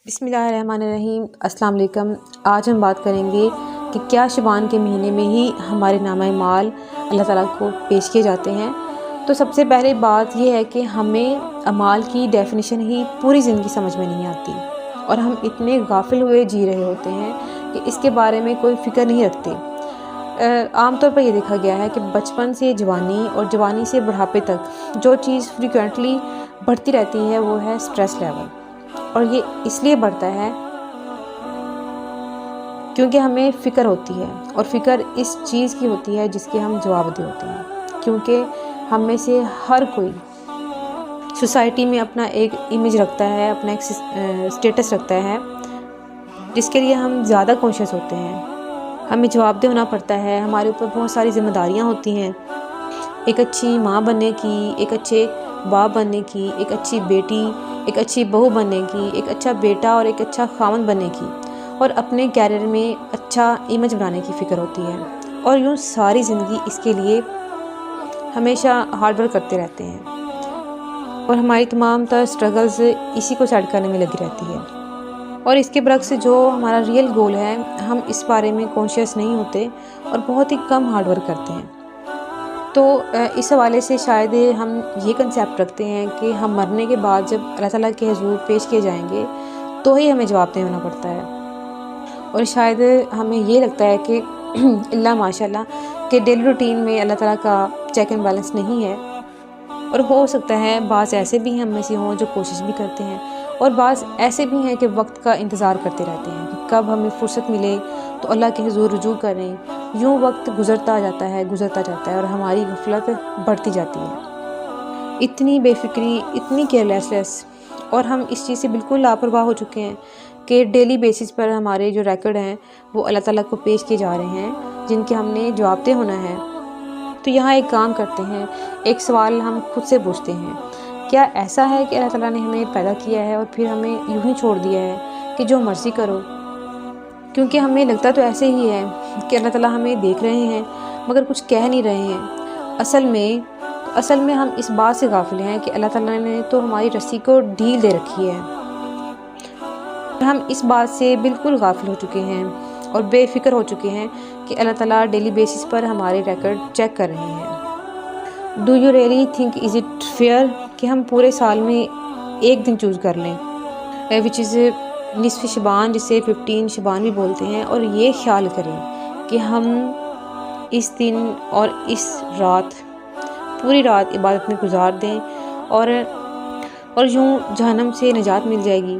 بسم اللہ الرحمن الرحیم۔ السلام علیکم۔ آج ہم بات کریں گے کہ کیا شعبان کے مہینے میں ہی ہمارے نامہ اعمال اللہ تعالیٰ کو پیش کیے جاتے ہیں۔ تو سب سے پہلے بات یہ ہے کہ ہمیں اعمال کی ڈیفینیشن ہی پوری زندگی سمجھ میں نہیں آتی، اور ہم اتنے غافل ہوئے جی رہے ہوتے ہیں کہ اس کے بارے میں کوئی فکر نہیں رکھتے۔ عام طور پر یہ دیکھا گیا ہے کہ بچپن سے جوانی اور جوانی سے بڑھاپے تک جو چیز فریکوینٹلی بڑھتی رہتی ہے وہ ہے سٹریس لیول، اور یہ اس لیے بڑھتا ہے کیونکہ ہمیں فکر ہوتی ہے، اور فکر اس چیز کی ہوتی ہے جس کے ہم جواب دہ ہوتے ہیں، کیونکہ ہم میں سے ہر کوئی سوسائٹی میں اپنا ایک امیج رکھتا ہے، اپنا ایک سٹیٹس رکھتا ہے جس کے لیے ہم زیادہ کانشیس ہوتے ہیں۔ ہمیں جواب دہ ہونا پڑتا ہے، ہمارے اوپر بہت ساری ذمہ داریاں ہوتی ہیں، ایک اچھی ماں بننے کی، ایک اچھے باپ بننے کی، ایک اچھی بیٹی، ایک اچھی بہو بننے کی، ایک اچھا بیٹا اور ایک اچھا خاوند بننے کی، اور اپنے کیریئر میں اچھا امیج بنانے کی فکر ہوتی ہے، اور یوں ساری زندگی اس کے لیے ہمیشہ ہارڈ ورک کرتے رہتے ہیں، اور ہماری تمام تر سٹرگلز اسی کو سیٹ کرنے میں لگی رہتی ہے۔ اور اس کے برعکس جو ہمارا ریئل گول ہے، ہم اس بارے میں کانشیس نہیں ہوتے اور بہت ہی کم ہارڈ ورک کرتے ہیں۔ تو اس حوالے سے شاید ہم یہ کنسیپٹ رکھتے ہیں کہ ہم مرنے کے بعد جب اللہ تعالیٰ کے حضور پیش کیے جائیں گے تو ہی ہمیں جواب دہ ہونا پڑتا ہے، اور شاید ہمیں یہ لگتا ہے کہ اللہ ماشاء اللہ کہ ڈیلی روٹین میں اللہ تعالیٰ کا چیک اینڈ بیلنس نہیں ہے، اور ہو سکتا ہے بعض ایسے بھی ہم میں سے ہوں جو کوشش بھی کرتے ہیں، اور بعض ایسے بھی ہیں کہ وقت کا انتظار کرتے رہتے ہیں کہ کب ہمیں فرصت ملے تو اللہ کے حضور رجوع کریں۔ یوں وقت گزرتا جاتا ہے اور ہماری غفلت بڑھتی جاتی ہے، اتنی بے فکری، اتنی کیئرلیسنس، اور ہم اس چیز سے بالکل لاپرواہ ہو چکے ہیں کہ ڈیلی بیسس پر ہمارے جو ریکارڈ ہیں وہ اللہ تعالیٰ کو پیش کیے جا رہے ہیں جن کے ہم نے جواب دہ ہونا ہے۔ تو یہاں ایک کام کرتے ہیں، ایک سوال ہم خود سے پوچھتے ہیں، کیا ایسا ہے کہ اللہ تعالیٰ نے ہمیں پیدا کیا ہے اور پھر ہمیں یوں ہی چھوڑ دیا ہے کہ جو مرضی کرو؟ کیونکہ ہمیں لگتا تو ایسے ہی ہے کہ اللہ تعالیٰ ہمیں دیکھ رہے ہیں مگر کچھ کہہ نہیں رہے ہیں۔ اصل میں ہم اس بات سے غافل ہیں کہ اللہ تعالیٰ نے تو ہماری رسی کو ڈھیل دے رکھی ہے، ہم اس بات سے بالکل غافل ہو چکے ہیں اور بے فکر ہو چکے ہیں کہ اللہ تعالیٰ ڈیلی بیسس پر ہمارے ریکارڈ چیک کر رہے ہیں۔ Do you really think is it fair کہ ہم پورے سال میں ایک دن چوز کر لیں وچ از نصف شعبان، جسے 15 شعبان بھی بولتے ہیں، اور یہ خیال کریں کہ ہم اس دن اور اس رات پوری رات عبادت میں گزار دیں اور یوں جہنم سے نجات مل جائے گی؟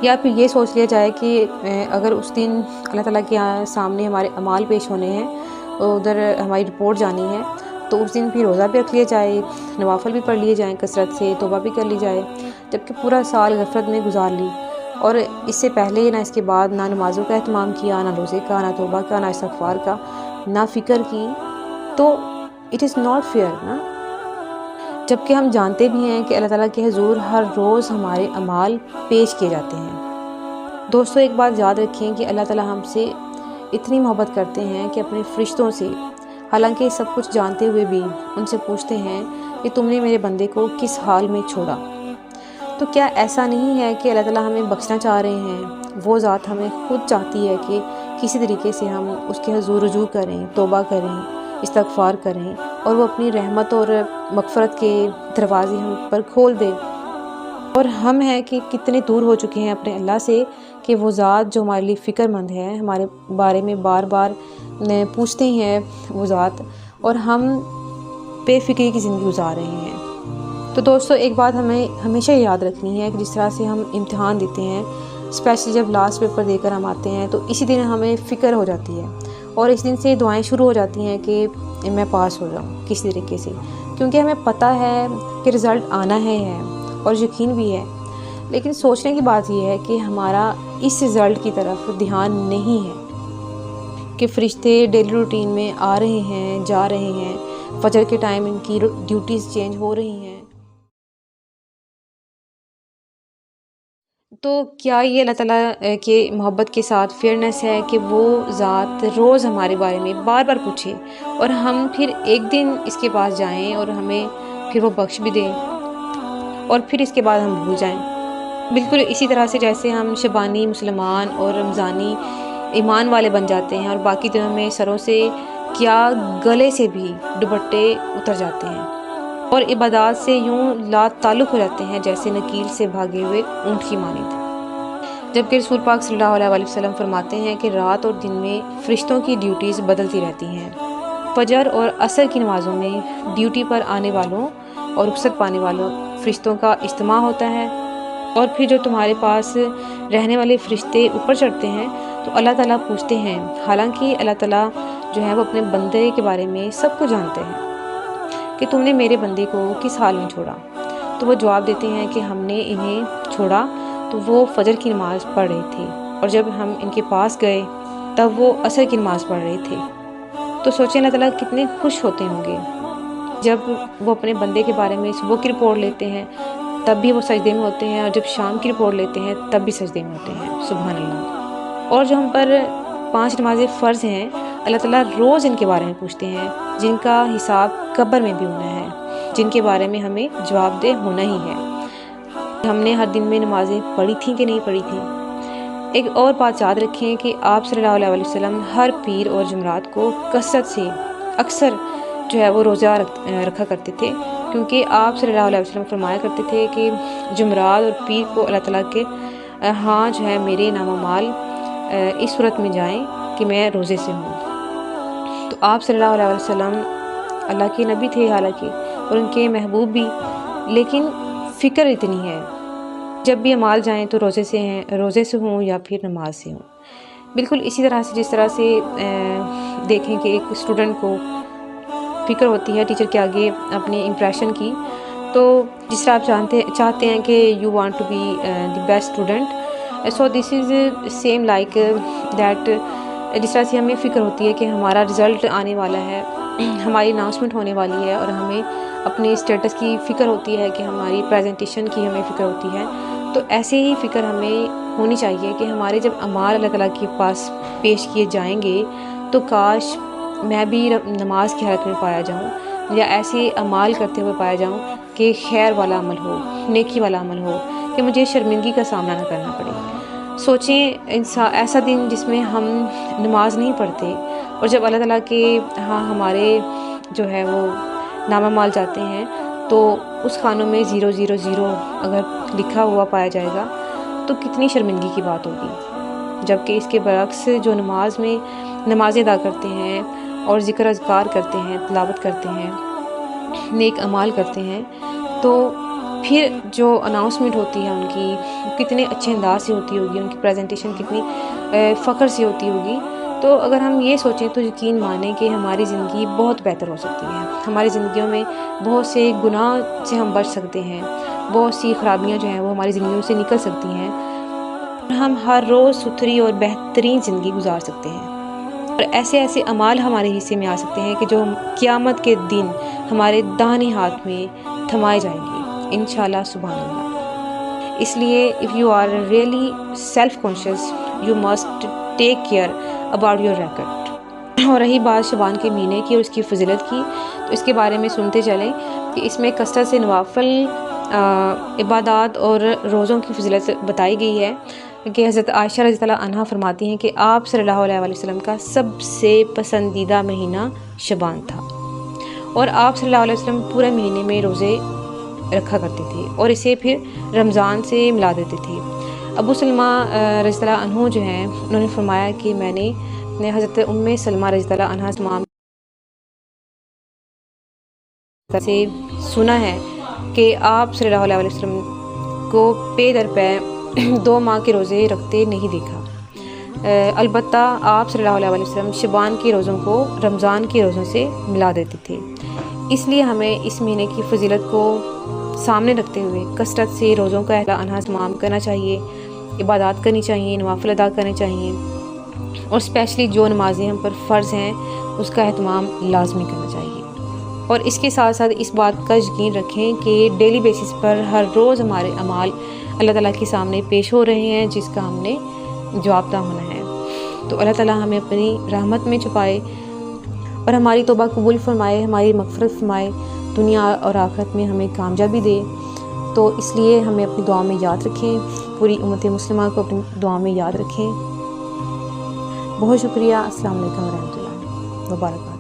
یا پھر یہ سوچ لیا جائے کہ اگر اس دن اللہ تعالیٰ کے سامنے ہمارے اعمال پیش ہونے ہیں، ادھر ہماری رپورٹ جانی ہے، تو اس دن پھر روزہ بھی رکھ لیا جائے، نوافل بھی پڑھ لیے جائیں کثرت سے، توبہ بھی کر لی جائے، جبکہ پورا سال غفلت میں گزار لی، اور اس سے پہلے نہ اس کے بعد نہ نمازوں کا اہتمام کیا، نہ روزے کا، نہ توبہ کا، نہ استغفار کا، نہ فکر کی، تو اٹ از ناٹ فیئر نا؟ جبکہ ہم جانتے بھی ہیں کہ اللہ تعالیٰ کے حضور ہر روز ہمارے اعمال پیش کیے جاتے ہیں۔ دوستو، ایک بات یاد رکھیں کہ اللہ تعالیٰ ہم سے اتنی محبت کرتے ہیں کہ اپنے فرشتوں سے، حالانکہ سب کچھ جانتے ہوئے بھی، ان سے پوچھتے ہیں کہ تم نے میرے بندے کو کس حال میں چھوڑا؟ تو کیا ایسا نہیں ہے کہ اللہ تعالیٰ ہمیں بخشنا چاہ رہے ہیں؟ وہ ذات ہمیں خود چاہتی ہے کہ کسی طریقے سے ہم اس کے حضور رجوع کریں، توبہ کریں، استغفار کریں، اور وہ اپنی رحمت اور مغفرت کے دروازے ہم پر کھول دے۔ اور ہم ہیں کہ کتنے دور ہو چکے ہیں اپنے اللہ سے کہ وہ ذات جو ہمارے لیے فکر مند ہے، ہمارے بارے میں بار بار پوچھتے ہیں وہ ذات، اور ہم بے فکری کی زندگی گزار رہے ہیں۔ تو دوستو، ایک بات ہمیں ہمیشہ یاد رکھنی ہے کہ جس طرح سے ہم امتحان دیتے ہیں، اسپیشلی جب لاسٹ پیپر دے کر ہم آتے ہیں، تو اسی دن ہمیں فکر ہو جاتی ہے، اور اس دن سے دعائیں شروع ہو جاتی ہیں کہ میں پاس ہو جاؤں کسی طریقے سے، کیونکہ ہمیں پتہ ہے کہ رزلٹ آنا ہے اور یقین بھی ہے۔ لیکن سوچنے کی بات یہ ہے کہ ہمارا اس رزلٹ کی طرف دھیان نہیں ہے کہ فرشتے ڈیلی روٹین میں آ رہے ہیں، جا رہے ہیں، فجر کے ٹائم ان کی ڈیوٹیز چینج ہو رہی ہیں۔ تو کیا یہ اللہ تعالیٰ کے محبت کے ساتھ فیئرنیس ہے کہ وہ ذات روز ہمارے بارے میں بار بار پوچھے، اور ہم پھر ایک دن اس کے پاس جائیں اور ہمیں پھر وہ بخش بھی دیں، اور پھر اس کے بعد ہم بھول جائیں؟ بالکل اسی طرح سے جیسے ہم شبانی مسلمان اور رمضانی ایمان والے بن جاتے ہیں، اور باقی دنوں میں سروں سے کیا گلے سے بھی دوپٹے اتر جاتے ہیں اور عبادات سے یوں لا تعلق ہو جاتے ہیں جیسے نکیل سے بھاگے ہوئے اونٹ کی مانند۔ جبکہ رسول پاک صلی اللہ علیہ وسلم فرماتے ہیں کہ رات اور دن میں فرشتوں کی ڈیوٹیز بدلتی رہتی ہیں۔ فجر اور عصر کی نمازوں میں ڈیوٹی پر آنے والوں اور رخصت پانے والوں فرشتوں کا اجتماع ہوتا ہے، اور پھر جو تمہارے پاس رہنے والے فرشتے اوپر چڑھتے ہیں تو اللہ تعالیٰ پوچھتے ہیں، حالانکہ اللہ تعالیٰ جو ہے وہ اپنے بندے کے بارے میں سب کو جانتے ہیں، کہ تم نے میرے بندے کو کس حال میں چھوڑا؟ تو وہ جواب دیتے ہیں کہ ہم نے انہیں چھوڑا تو وہ فجر کی نماز پڑھ رہے تھے، اور جب ہم ان کے پاس گئے تب وہ عصر کی نماز پڑھ رہے تھے۔ تو سوچیں اللہ تعالیٰ کتنے خوش ہوتے ہوں گے جب وہ اپنے بندے کے بارے میں صبح کی رپورٹ لیتے ہیں تب بھی وہ سجدے میں ہوتے ہیں، اور جب شام کی رپورٹ لیتے ہیں تب بھی سجدے میں ہوتے ہیں، سبحان اللہ۔ اور جو ہم پر 5 نمازیں فرض ہیں، اللہ تعالیٰ روز ان کے بارے میں پوچھتے ہیں، جن کا حساب قبر میں بھی ہونا ہے، جن کے بارے میں ہمیں جواب دہ ہونا ہی ہے۔ ہم نے ہر دن میں نمازیں پڑھی تھیں کہ نہیں پڑھی تھیں۔ ایک اور بات یاد رکھیں کہ آپ صلی اللہ علیہ وسلم ہر پیر اور جمعرات کو کثرت سے اکثر جو ہے وہ روزہ رکھا کرتے تھے، کیونکہ آپ صلی اللہ علیہ وسلم فرمایا کرتے تھے کہ جمعرات اور پیر کو اللہ تعالیٰ کے ہاں جو ہے میرے نام و مال اس صورت میں جائیں کہ میں روزے سے ہوں۔ تو آپ صلی اللہ علیہ وسلم اللہ کے نبی تھے حالانکہ، اور ان کے محبوب بھی، لیکن فکر اتنی ہے جب بھی اعمال جائیں تو روزے سے ہوں یا پھر نماز سے ہوں۔ بالکل اسی طرح سے جس طرح سے دیکھیں کہ ایک اسٹوڈنٹ کو فکر ہوتی ہے ٹیچر کے آگے اپنے امپریشن کی، تو جس طرح آپ چاہتے ہیں کہ you want to be the best student, so this is same like that, جس طرح سے ہمیں فکر ہوتی ہے کہ ہمارا رزلٹ آنے والا ہے، ہماری اناؤنسمنٹ ہونے والی ہے، اور ہمیں اپنے اسٹیٹس کی فکر ہوتی ہے کہ ہماری پریزنٹیشن کی ہمیں فکر ہوتی ہے، تو ایسے ہی فکر ہمیں ہونی چاہیے کہ ہمارے جب اعمال اللہ تعالیٰ کے پاس پیش کیے جائیں گے تو کاش میں بھی نماز کی حالت میں پایا جاؤں، یا ایسے اعمال کرتے ہوئے پایا جاؤں کہ خیر والا عمل ہو، نیکی والا عمل ہو، کہ مجھے شرمندگی کا سامنا نہ کرنا پڑے۔ سوچیں ایسا دن جس میں ہم نماز نہیں پڑھتے، اور جب اللہ تعالیٰ کے ہاں ہمارے جو ہے وہ نامہ مال جاتے ہیں تو اس خانوں میں 000 اگر لکھا ہوا پایا جائے گا تو کتنی شرمندگی کی بات ہوگی۔ جبکہ اس کے برعکس جو نمازیں ادا کرتے ہیں اور ذکر اذکار کرتے ہیں، تلاوت کرتے ہیں، نیک اعمال کرتے ہیں، تو پھر جو اناؤنسمنٹ ہوتی ہے ان کی کتنے اچھے انداز سے ہوتی ہوگی، ان کی پریزنٹیشن کتنی فخر سے ہوتی ہوگی۔ تو اگر ہم یہ سوچیں تو یقین مانیں کہ ہماری زندگی بہت بہتر ہو سکتی ہے، ہماری زندگیوں میں بہت سے گناہ سے ہم بچ سکتے ہیں، بہت سی خرابیاں جو ہیں وہ ہماری زندگیوں سے نکل سکتی ہیں، ہم ہر روز ستھری اور بہترین زندگی گزار سکتے ہیں، اور ایسے اعمال ہمارے حصے میں آ سکتے ہیں کہ جو قیامت کے دن ہمارے داہنے ہاتھ میں تھمائے جائیں گے انشاءاللہ، سبحان اللہ۔ اس لیے if you are really self conscious you must take care about your record۔ اور رہی بات شعبان کے مہینے کی اور اس کی فضیلت کی، تو اس کے بارے میں سنتے چلیں کہ اس میں کثرت سے نوافل عبادات اور روزوں کی فضیلت بتائی گئی ہے، کہ حضرت عائشہ رضی اللہ عنہا فرماتی ہیں کہ آپ صلی اللہ علیہ وسلم کا سب سے پسندیدہ مہینہ شعبان تھا، اور آپ صلی اللہ علیہ وسلم پورے مہینے میں روزے رکھا کرتے تھے اور اسے پھر رمضان سے ملا دیتے تھے۔ ابو سلمہ رضی اللہ عنہ جو ہیں انہوں نے فرمایا کہ میں نے حضرت ام سلمہ رضی اللہ عنہا سے سنا ہے کہ آپ صلی اللہ علیہ وسلم کو پے در پے 2 ماہ کے روزے رکھتے نہیں دیکھا، البتہ آپ صلی اللہ علیہ وسلم شعبان کے روزوں کو رمضان کے روزوں سے ملا دیتے تھے۔ اس لیے ہمیں اس مہینے کی فضیلت کو سامنے رکھتے ہوئے کثرت سے روزوں کا اہتمام کرنا چاہیے، عبادات کرنی چاہیے، نوافل ادا کرنے چاہیے، اور اسپیشلی جو نمازیں ہم پر فرض ہیں اس کا اہتمام لازمی کرنا چاہیے۔ اور اس کے ساتھ ساتھ اس بات کا یقین رکھیں کہ ڈیلی بیسس پر ہر روز ہمارے اعمال اللہ تعالیٰ کے سامنے پیش ہو رہے ہیں، جس کا ہم نے جواب دہ ہونا ہے۔ تو اللہ تعالیٰ ہمیں اپنی رحمت میں چھپائے اور ہماری توبہ قبول فرمائے، ہماری مغفرت فرمائے، دنیا اور آخرت میں ہمیں کامیابی دے۔ تو اس لیے ہمیں اپنی دعا میں یاد رکھیں۔ پوری امت مسلمہ کو اپنی دعا میں یاد رکھیں۔ بہت شکریہ۔ السلام علیکم ورحمۃ اللہ وبرکاتہ۔